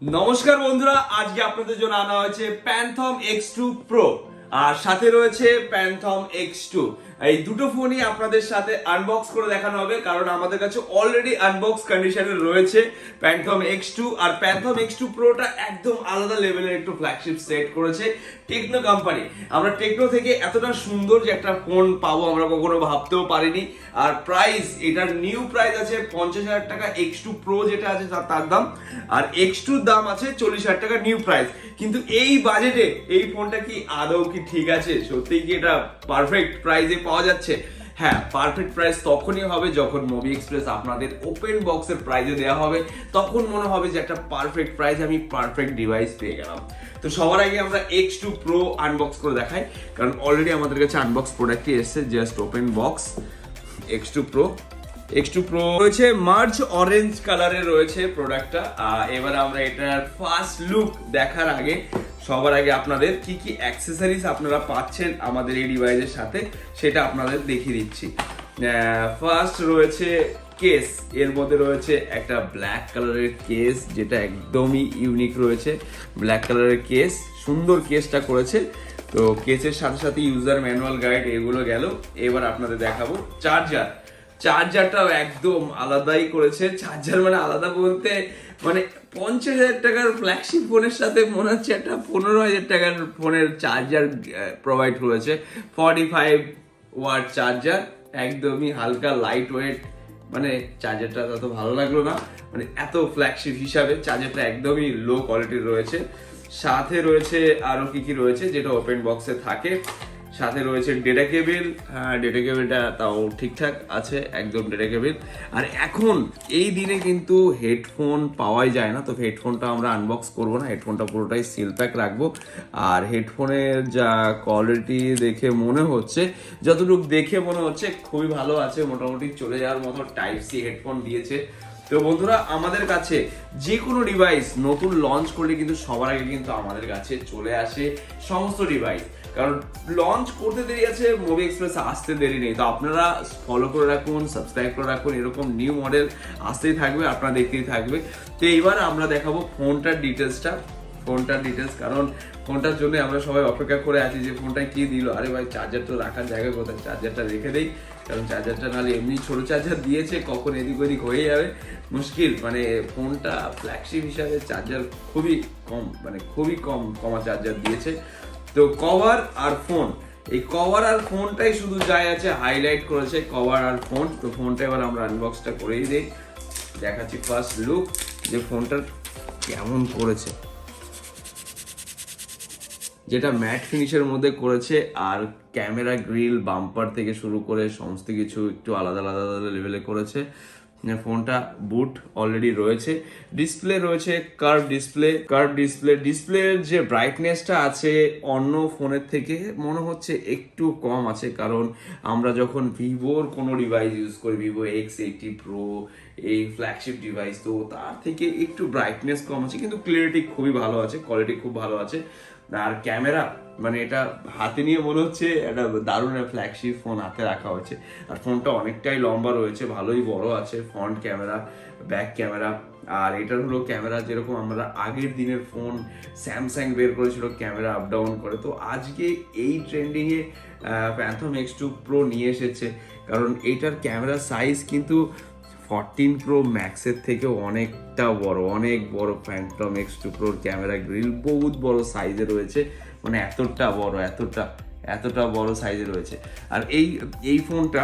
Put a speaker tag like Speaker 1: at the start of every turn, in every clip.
Speaker 1: নমস্কার বন্ধুরা, আজকে আপনাদের জন্য আনা হয়েছে প্যান্থম X2 Pro আর সাথে রয়েছে প্যান্থম X2। এই দুটো ফোনই আপনাদের সাথে আনবক্স করে দেখানো হবে, কারণ আমাদের কাছে অলরেডি আনবক্স কন্ডিশনে রয়েছে প্যান্থম X2। আর প্যান্থম X2 Proটা একদম আলাদা লেভেলের একটু ফ্ল্যাগশিপ সেট করেছে টেকনো কোম্পানি। আমরা টেকনো থেকে এতটা সুন্দর যে একটা ফোন পাবো আমরা কখনো ভাবতেও পারিনি। আর প্রাইস, এটার নিউ প্রাইস আছে 50,000 টাকা। X2 Pro যেটা আছে তার দাম, আর X2 দাম আছে 40,000 টাকা নিউ প্রাইস। কিন্তু এই বাজেটে এই ফোনটা কি আদৌ কি ঠিক আছে? সত্যিই কি এটা পারফেক্ট প্রাইসে পাওয়া যাচ্ছে? হ্যাঁ, পারফেক্ট প্রাইস তখনই হবে যখন Mobixpress আপনাদের ওপেন বক্সের প্রাইসে দেওয়া হবে। তখন মনে হবে যে একটা পারফেক্ট প্রাইস, আমি পারফেক্ট ডিভাইস পেয়ে গেলাম। তো সবার আগে আমরা X2 Pro আনবক্স করে দেখাই, কারণ অলরেডি আমাদের কাছে আনবক্স প্রোডাক্টই এসেছে, just open box. X2 Pro রয়েছে মার্জ অরেঞ্জ কালারে রয়েছে প্রোডাক্টটা। এবার আমরা এটার ফার্স্ট লুক দেখার আগে সবার আগে আপনাদের কি কি অ্যাক্সেসরিজ আপনারা পাচ্ছেন আমাদের এই ডিভাইসের সাথে সেটা আপনাদের দেখিয়ে দিচ্ছি। ফার্স্ট রয়েছে কেস। এর মধ্যে রয়েছে একটা ব্ল্যাক কালারের কেস, যেটা একদমই ইউনিক রয়েছে। ব্ল্যাক কালারের কেস, সুন্দর কেসটা করেছে। তো কেসের সাথে সাথে ইউজার ম্যানুয়াল গাইড এগুলো গেল। এবার আপনাদের দেখাবো চার্জারটাও একদম আলাদাই করেছে। চার্জার মানে আলাদা বলতে মানে 50,000 টাকার ফ্ল্যাগশিপ ফোনের সাথে মনে হচ্ছে একটা 15,000 টাকার ফোনের চার্জার প্রোভাইড করেছে। 45 ওয়াট চার্জার, একদমই হালকা লাইট ওয়েট। মানে চার্জারটা তত ভালো লাগলো না, মানে এত ফ্ল্যাগশিপ হিসাবে চার্জারটা একদমই লো কোয়ালিটির রয়েছে। সাথে রয়েছে আরো কি রয়েছে যেটা ওপেন বক্সে থাকে। সাথে রয়েছে ডেটা কেবিল। হ্যাঁ, ডেটা কেবিলটা তাও ঠিকঠাক আছে, একদম ডেটা কেবিল। আর এখন এই দিনে কিন্তু হেডফোন পাওয়াই যায় না, তো হেডফোনটা আমরা আনবক্স করব না, হেডফোনটা পুরোটাই সিল প্যাক রাখবো। আর হেডফোনের যা কোয়ালিটি দেখে মনে হচ্ছে, যতটুকু দেখে মনে হচ্ছে খুবই ভালো আছে, মোটামুটি চলে যাওয়ার মতো টাইপ সি হেডফোন দিয়েছে। তো বন্ধুরা, আমাদের কাছে যে কোনো ডিভাইস নতুন লঞ্চ করলে কিন্তু সবার আগে কিন্তু আমাদের কাছে চলে আসে সমস্ত ডিভাইস, কারণ লঞ্চ করতে দেরি আছে, Mobixpress আসতে দেরি নেই। তো আপনারা ফলো করে রাখুন, সাবস্ক্রাইব করে রাখুন, এরকম নিউ মডেল আসতেই থাকবে, আপনারা দেখতেই থাকবে। তো এইবার আমরা দেখাবো ফোনটার ডিটেলস, কারণ ফোনটার জন্য আমরা সবাই অপেক্ষা করে আছি যে ফোনটায় কি দিল। আরে ভাই, চার্জারটা রাখার জায়গা কোথায়? চার্জারটা রেখে দেই, কারণ চার্জারটা নাহলে এমনি ছোট চার্জার দিয়েছে, কখন এদিক ওদিক হয়ে যাবে, মুশকিল। মানে ফোনটা ফ্ল্যাগশিপ হিসাবে চার্জার খুবই কম, মানে খুবই কমা চার্জার দিয়েছে। তো কভার আর ফোন, এই কভার আর ফোনটাই শুধু যাই আছে হাইলাইট করেছে, কভার আর ফোন। তো ফোনটা এবার আমরা আনবক্সটা করেই দিই, দেখাচ্ছি ফার্স্ট লুক যে ফোনটার কেমন করেছে, যেটা ম্যাট ফিনিশের মধ্যে করেছে। আর ক্যামেরা গ্রিল বাম্পার থেকে শুরু করে সমস্ত কিছু একটু আলাদা আলাদা লেভেলে করেছে। ফোনটা বুট অলরেডি রয়েছে, ডিসপ্লে রয়েছে কার্ভ ডিসপ্লের যে ব্রাইটনেসটা আছে অন্য ফোনের থেকে মনে হচ্ছে একটু কম আছে, কারণ আমরা যখন ভিভোর কোনো ডিভাইস ইউজ করি, ভিভো X80 Pro, এই ফ্ল্যাগশিপ ডিভাইস, তো তার থেকে একটু ব্রাইটনেস কম আছে, কিন্তু ক্লিয়ারিটি খুবই ভালো আছে, কোয়ালিটি খুব ভালো আছে। আর ক্যামেরা, মানে এটা হাতে নিয়ে মনে হচ্ছে একটা দারুণ ফ্ল্যাগশিপ ফোন হাতে রাখা হয়েছে। আর ফোনটা অনেকটাই লম্বা রয়েছে, ভালোই বড় আছে, ফ্রন্ট ক্যামেরা, ব্যাক ক্যামেরা। আর এটার হলো ক্যামেরা যেরকম আমরা আগের দিনের ফোন স্যামসাং বের করেছিল ক্যামেরা আপ ডাউন করে, তো আজকে এই ট্রেন্ডিংয়ে প্যান্থম X2 Pro নিয়ে এসেছে, কারণ এইটার ক্যামেরা সাইজ কিন্তু 14 Pro ম্যাক্সের থেকে অনেক বড় phantom X2 Pro camera grill বহুত বড় সাইজে রয়েছে, মানে এতটা বড় সাইজে রয়েছে। আর এই ফোনটা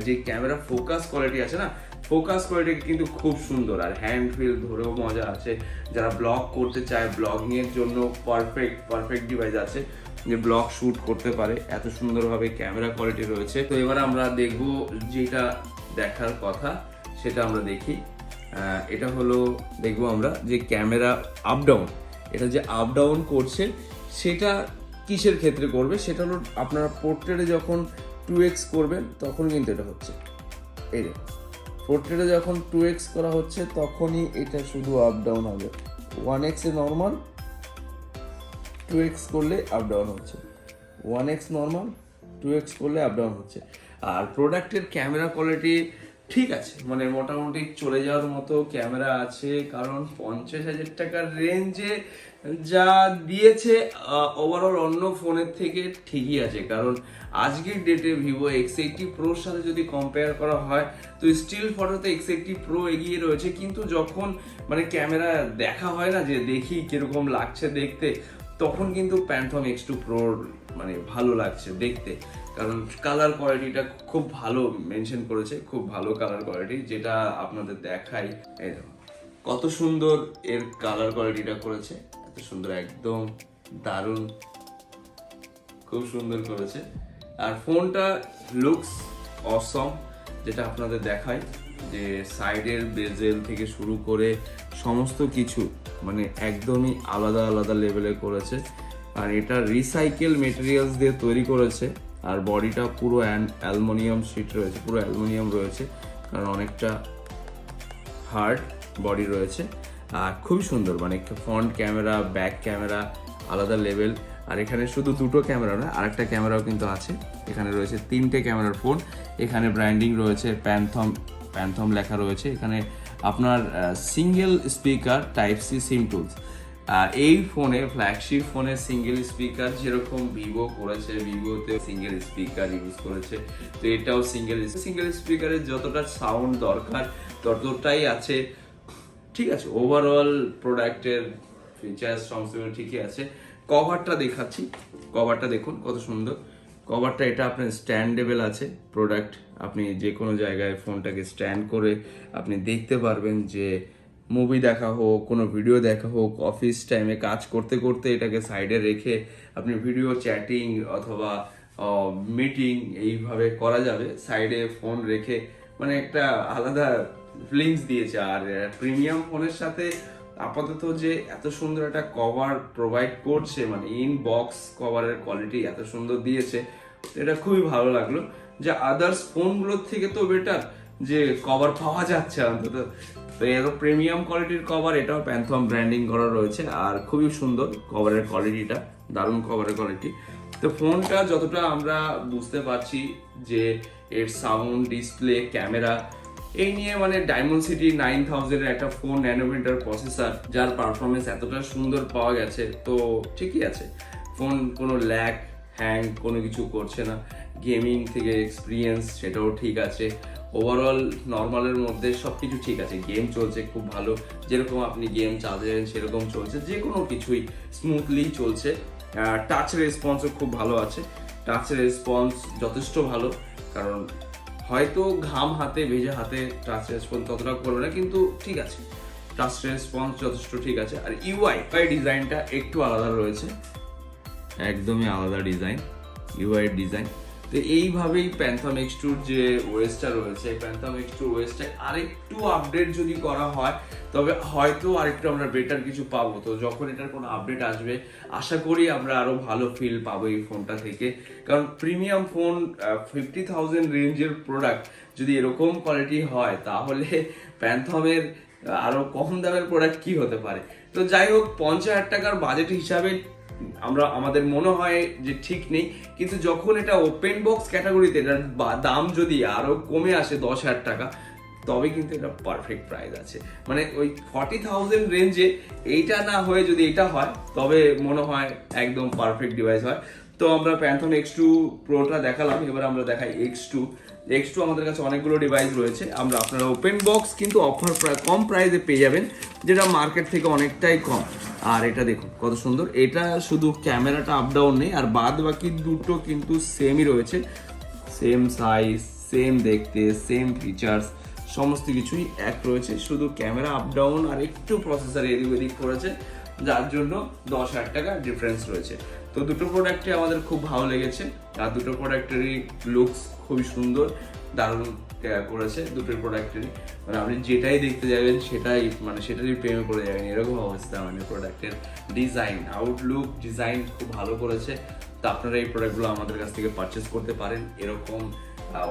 Speaker 1: যে ক্যামেরা ফোকাস কোয়ালিটি আছে না, ফোকাস কোয়ালিটি কিন্তু খুব সুন্দর, আর হ্যান্ড ফিল ধরেও মজা আছে। যারা ব্লগ করতে চায়, ব্লগিং এর জন্য পারফেক্ট ডিভাইস আছে, যে ব্লগ শুট করতে পারে, এত সুন্দরভাবে ক্যামেরা কোয়ালিটি রয়েছে। তো এবার আমরা দেখবো যেটা দেখার কথা সেটা আমরা দেখি। এটা হলো দেখবো আমরা যে ক্যামেরা আপ ডাউন, এটা যে আপ ডাউন করছে সেটা কিসের ক্ষেত্রে করবে, সেটা হলো আপনারা পোর্ট্রেটে যখন 2x করবেন তখন কিন্তু এটা হচ্ছে, এই যে পোর্ট্রেটে যখন 2x করা হচ্ছে তখনই এটা শুধু আপ ডাউন হবে। 1x এ নর্মাল, 2x করলে আপ ডাউন হচ্ছে, 1x নর্মাল, 2x করলে আপ ডাউন হচ্ছে। আর প্রোডাক্টের ক্যামেরা কোয়ালিটি ঠিক আছে, মানে মোটামুটি চলে যাওয়ার মতো ক্যামেরা আছে, কারণ 50,000 টাকার রেঞ্জে যা দিয়েছে ওভারঅল অন্য ফোনের থেকে ঠিকই আছে। কারণ আজকের ডেটে ভিভো X80 Proর সাথে যদি কম্পেয়ার করা হয় তো স্টিল ফটোতে X80 Pro এগিয়ে রয়েছে, কিন্তু যখন মানে ক্যামেরা দেখা হয় না, যে দেখি কিরকম লাগছে দেখতে, তখন কিন্তু প্যান্থম X2 Pro মানে ভালো লাগছে দেখতে। কারণ কালার কোয়ালিটিটা খুব ভালো মেনশন করেছে, খুব ভালো কালার কোয়ালিটি, যেটা আপনাদের দেখাই। এই দেখুন কত সুন্দর এর কালার কোয়ালিটিটা করেছে, এত সুন্দর, একদম দারুণ, খুব সুন্দর করেছে। আর ফোনটা লুকস অসম, যেটা আপনাদের দেখাই, যে সাইডের বেজেল থেকে শুরু করে সমস্ত কিছু মানে একদমই আলাদা আলাদা লেভেলে করেছে। আর এটা রিসাইকেল মেটেরিয়ালস দিয়ে তৈরি করেছে, আর বডিটা পুরো অ্যালুমিনিয়াম শিট রয়েছে, পুরো অ্যালুমিনিয়াম রয়েছে, কারণ অনেকটা হার্ড বডি রয়েছে। আর খুবই সুন্দর, মানে ফ্রন্ট ক্যামেরা, ব্যাক ক্যামেরা আলাদা লেভেল। আর এখানে শুধু দুটো ক্যামেরা না, আরেকটা ক্যামেরাও কিন্তু আছে। এখানে রয়েছে 3টে ক্যামেরার ফোন, এখানে ব্র্যান্ডিং রয়েছে, প্যান্থম লেখা রয়েছে। এখানে আপনার সিঙ্গেল স্পিকার টাইপ সি সিম টুলস। এই ফোনে, ফ্ল্যাগশিপ ফোনে সিঙ্গেল স্পিকার যেরকম ভিভো করেছে, ভিভোতে সিঙ্গেল স্পিকার ইউজ করেছে, তো এটাও সিঙ্গেল স্পিকারের যতটা সাউন্ড দরকার ততটাই আছে। ঠিক আছে, ওভারঅল প্রোডাক্টের ফিচার্স সমস্ত ঠিকই আছে। কভারটা দেখাচ্ছি, কভারটা দেখুন কত সুন্দর কভারটা। এটা আপনার স্ট্যান্ডেবল আছে প্রোডাক্ট, আপনি যে কোনো জায়গায় ফোনটাকে স্ট্যান্ড করে আপনি দেখতে পারবেন, যে মুভি দেখা হোক, কোনো ভিডিও দেখা হোক, অফিস টাইমে কাজ করতে করতে এটাকে সাইডে রেখে আপনি ভিডিও চ্যাটিং অথবা মিটিং এইভাবে করা যাবে, সাইডে ফোন রেখে, মানে একটা আলাদা ফিলিংস দিয়েছে। আর প্রিমিয়াম ফোনের সাথে আপাতত যে এত সুন্দর একটা কভার প্রোভাইড করছে, মানে ইন বক্স কভারের কোয়ালিটি এত সুন্দর দিয়েছে, এটা খুবই ভালো লাগলো। যে আদার্স ফোনগুলোর থেকে তো বেটার যে কভার পাওয়া যাচ্ছে অন্তত, তো এরও প্রিমিয়াম কোয়ালিটির কভার, এটাও প্যান্থম ব্র্যান্ডিং করা রয়েছে। আর খুবই সুন্দর কভারের কোয়ালিটিটা, দারুণ কভারের কোয়ালিটি। তো ফোনটা যতটা আমরা বুঝতে পারছি যে এর সাউন্ড, ডিসপ্লে, ক্যামেরা, এই নিয়ে মানে ডায়মন্ডসিটি 9000 এর একটা ফোন, ন্যানোমিটার প্রসেসর, যার পারফরমেন্স এতটা সুন্দর পাওয়া গেছে, তো ঠিকই আছে। ফোন কোনো ল্যাগ, হ্যাং কোনো কিছু করছে না। গেমিং থেকে এক্সপিরিয়েন্স সেটাও ঠিক আছে। ওভারঅল নর্মালের মধ্যে সব কিছু ঠিক আছে। গেম চলছে খুব ভালো, যেরকম আপনি গেম চালাতে যাবেন সেরকম চলছে, যে কোনো কিছুই স্মুথলি চলছে। টাচ রেসপন্সও খুব ভালো আছে, টাচ রেসপন্স যথেষ্ট ভালো, কারণ হয়তো ঘাম হাতে, ভেজা হাতে টাচ রেসপন্স ততটা করবে না, কিন্তু ঠিক আছে, টাচ রেসপন্স যথেষ্ট ঠিক আছে। আর ইউআই ডিজাইনটা একটু আলাদা রয়েছে, একদমই আলাদা ডিজাইন, ইউআই ডিজাইন। তো এইভাবেই প্যান্থম X2 যে ওএসটা রয়েছে, প্যান্থম X2 ওএসটা আরেকটু আপডেট যদি করা হয় তবে হয়তো আরেকটু আমরা বেটার কিছু পাবো। তো যখন এটার কোনো আপডেট আসবে আশা করি আমরা আরো ভালো ফিল পাবো এই ফোনটা থেকে, কারণ প্রিমিয়াম ফোন 50,000 রেঞ্জের প্রোডাক্ট যদি এরকম কোয়ালিটি হয় তাহলে প্যান্থমের আরো কম দামের প্রোডাক্ট কি হতে পারে। তো যাই হোক, 50,000 টাকার বাজেট হিসাবে আমাদের মনে হয় যে ঠিক নেই, কিন্তু যখন এটা ওপেন বক্স ক্যাটাগরিতে এটার দাম যদি আরো কমে আসে 10,000 টাকা, তবে কিন্তু এটা পারফেক্ট প্রাইস আছে। মানে ওই 40,000 রেঞ্জে এইটা না হয়ে যদি এটা হয় তবে মনে হয় একদম পারফেক্ট ডিভাইস হয়। তো আমরা প্যান্থম X2 প্রোটা দেখালাম, এবার আমরা দেখাই X2 আমাদের কাছে অনেকগুলো ডিভাইস রয়েছে। আপনারা ওপেন বক্স কিন্তু অফার কম প্রাইসে পেয়ে যাবেন, যেটা মার্কেট থেকে অনেকটাই কম। আর এটা দেখুন কত সুন্দর, এটা শুধু ক্যামেরাটা আপ ডাউন নেই, আর বাদ বাকি দুটো কিন্তু সেমই রয়েছে, সেম সাইজ, সেম দেখতে, সেম ফিচার্স, সমস্ত কিছুই এক রয়েছে, শুধু ক্যামেরা আপ ডাউন আর একটু প্রসেসর এদিক ওদিক করেছে, যার জন্য 10,000 টাকা ডিফারেন্স রয়েছে। তো দুটো প্রোডাক্টই আমাদের খুব ভালো লেগেছে, আর দুটো প্রোডাক্টেরই লুকস খুবই সুন্দর, দারুণ করেছে দুটো প্রোডাক্টেরই। মানে আপনি যেটাই দেখতে যাবেন সেটারই প্রেমে পড়ে যাবেন, এরকম অবস্থা। মানে প্রোডাক্টের ডিজাইন, আউটলুক, ডিজাইন খুব ভালো করেছে। তো আপনারা এই প্রোডাক্টগুলো আমাদের কাছ থেকে পারচেস করতে পারেন। এরকম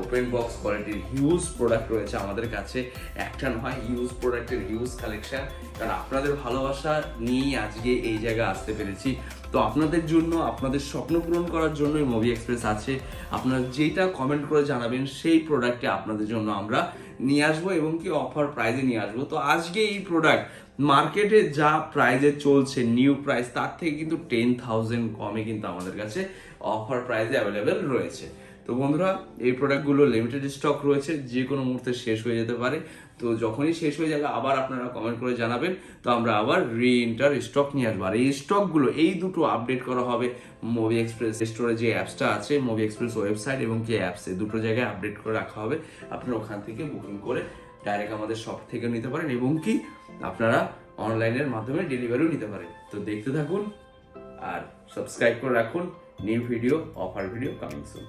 Speaker 1: ওপেন বক্স কোয়ালিটির হিউজ প্রোডাক্ট রয়েছে আমাদের কাছে, একটা নয় হিউজ প্রোডাক্টের হিউজ কালেকশন। কারণ আপনাদের ভালোবাসা নিয়েই আজকে এই জায়গায় আসতে পেরেছি। তো আপনাদের জন্য, আপনাদের স্বপ্ন পূরণ করার জন্যই মুভি এক্সপ্রেস আছে। আপনারা যেটা কমেন্ট করে জানাবেন সেই প্রোডাক্টে আপনাদের জন্য আমরা নিয়ে আসবো এবং কি অফার প্রাইজে নিয়ে আসবো। তো আজকে এই প্রোডাক্ট মার্কেটে যা প্রাইজে চলছে নিউ প্রাইস, তার থেকে কিন্তু 10,000 কমে কিন্তু আমাদের কাছে অফার প্রাইজে অ্যাভেলেবেল রয়েছে। তো বন্ধুরা, এই প্রোডাক্টগুলো লিমিটেড স্টক রয়েছে, যে কোনো মুহূর্তে শেষ হয়ে যেতে পারে। তো যখনই শেষ হয়ে যাবে আবার আপনারা কমেন্ট করে জানাবেন, তো আমরা আবার রিইন্টার স্টক নিয়ে আসবো। আর এই স্টকগুলো এই দুটো আপডেট করা হবে মুভি এক্সপ্রেস স্টোরে, যে অ্যাপসটা আছে মুভি এক্সপ্রেস ওয়েবসাইট এবং কি অ্যাপসে, দুটো জায়গায় আপডেট করে রাখা হবে। আপনারা ওখান থেকে বুকিং করে ডাইরেক্ট আমাদের শপ থেকে নিতে পারেন এবং কি আপনারা অনলাইনের মাধ্যমে ডেলিভারিও নিতে পারেন। তো দেখতে থাকুন আর সাবস্ক্রাইব করে রাখুন, new video, offer video coming soon.